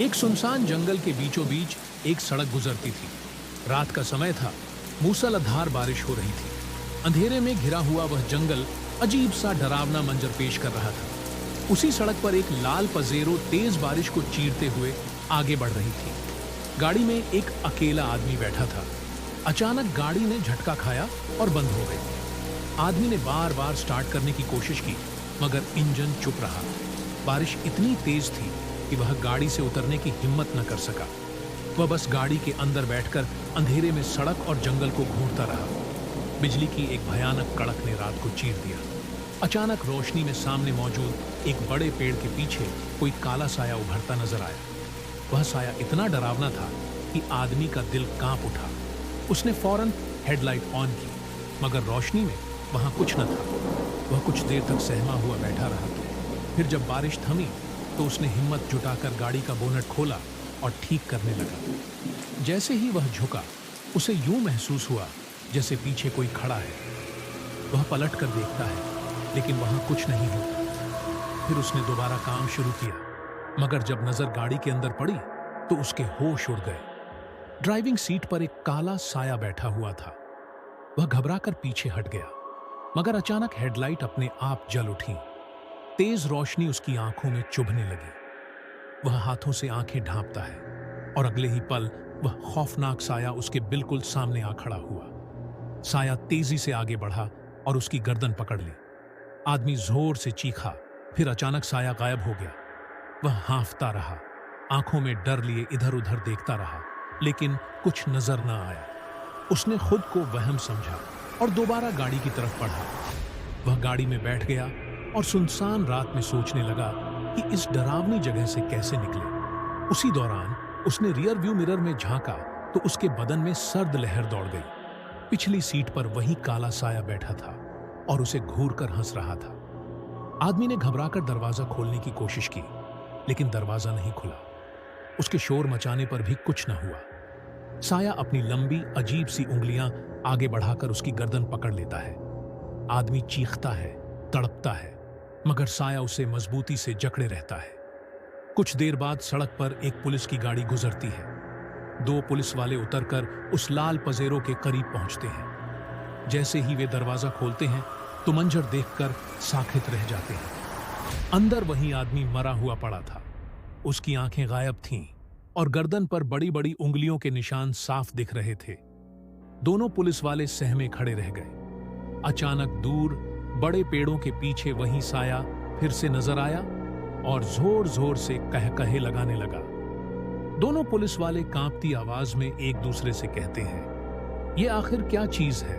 एक सुनसान जंगल के बीचों बीच एक सड़क गुजरती थी। रात का समय था, मूसलाधार बारिश हो रही थी। अंधेरे में घिरा हुआ वह जंगल अजीब सा डरावना मंजर पेश कर रहा था। उसी सड़क पर एक लाल पजेरो तेज बारिश को चीरते हुए आगे बढ़ रही थी। गाड़ी में एक अकेला आदमी बैठा था। अचानक गाड़ी ने झटका खाया और बंद हो गई। आदमी ने बार बार स्टार्ट करने की कोशिश की, मगर इंजन चुप रहा। बारिश इतनी तेज थी कि वह गाड़ी से उतरने की हिम्मत न कर सका। वह बस गाड़ी के अंदर बैठकर अंधेरे में सड़क और जंगल को घूरता रहा। बिजली की एक भयानक कड़क ने रात को चीर दिया। अचानक रोशनी में सामने मौजूद एक बड़े पेड़ के पीछे कोई काला साया उभरता नजर आया। वह साया इतना डरावना था कि आदमी का दिल कांप उठा। उसने फौरन हेडलाइट ऑन की, मगर रोशनी में वहां कुछ न था। वह कुछ देर तक सहमा हुआ बैठा रहा। फिर जब बारिश थमी तो उसने हिम्मत जुटाकर गाड़ी का बोनट खोला और ठीक करने लगा। जैसे ही वह झुका, उसे यूं महसूस हुआ जैसे पीछे कोई खड़ा है। वह पलट कर देखता है, लेकिन वहां कुछ नहीं होता। फिर उसने दोबारा काम शुरू किया, मगर जब नजर गाड़ी के अंदर पड़ी तो उसके होश उड़ गए। ड्राइविंग सीट पर एक काला साया बैठा हुआ था। वह घबराकर पीछे हट गया, मगर अचानक हेडलाइट अपने आप जल उठी। तेज रोशनी उसकी आंखों में चुभने लगी। वह हाथों से आंखें ढांपता है और अगले ही पल वह खौफनाक साया उसके बिल्कुल सामने आ खड़ा हुआ। साया तेजी से आगे बढ़ा और उसकी गर्दन पकड़ ली। आदमी जोर से चीखा, फिर अचानक साया गायब हो गया। वह हांफता रहा, आंखों में डर लिए इधर उधर देखता रहा, लेकिन कुछ नजर न आया। उसने खुद को वहम समझा और दोबारा गाड़ी की तरफ बढ़ा। वह गाड़ी में बैठ गया और सुनसान रात में सोचने लगा कि इस डरावनी जगह से कैसे निकले। उसी दौरान उसने रियर व्यू मिरर में झांका तो उसके बदन में सर्द लहर दौड़ गई। पिछली सीट पर वही काला साया बैठा था और उसे घूर कर हंस रहा था। आदमी ने घबराकर दरवाजा खोलने की कोशिश की, लेकिन दरवाजा नहीं खुला। उसके शोर मचाने पर भी कुछ न हुआ। साया अपनी लंबी अजीब सी उंगलियां आगे बढ़ाकर उसकी गर्दन पकड़ लेता है। आदमी चीखता है, तड़पता है, मगर साया उसे मजबूती से जकड़े रहता है। कुछ देर बाद सड़क पर एक पुलिस की गाड़ी गुजरती है। 2 पुलिस वाले उतरकर उस लाल पजेरो के करीब पहुंचते हैं। जैसे ही वे दरवाजा खोलते हैं तो मंजर देखकर साखित रह जाते हैं। अंदर वही आदमी मरा हुआ पड़ा था। उसकी आंखें गायब थीं और गर्दन पर बड़ी बड़ी उंगलियों के निशान साफ दिख रहे थे। दोनों पुलिस वाले सहमे खड़े रह गए। अचानक दूर बड़े पेड़ों के पीछे वही साया फिर से नजर आया और जोर जोर से कहकहे लगाने लगा। दोनों पुलिस वाले कांपती आवाज में एक दूसरे से कहते हैं, ये आखिर क्या चीज है?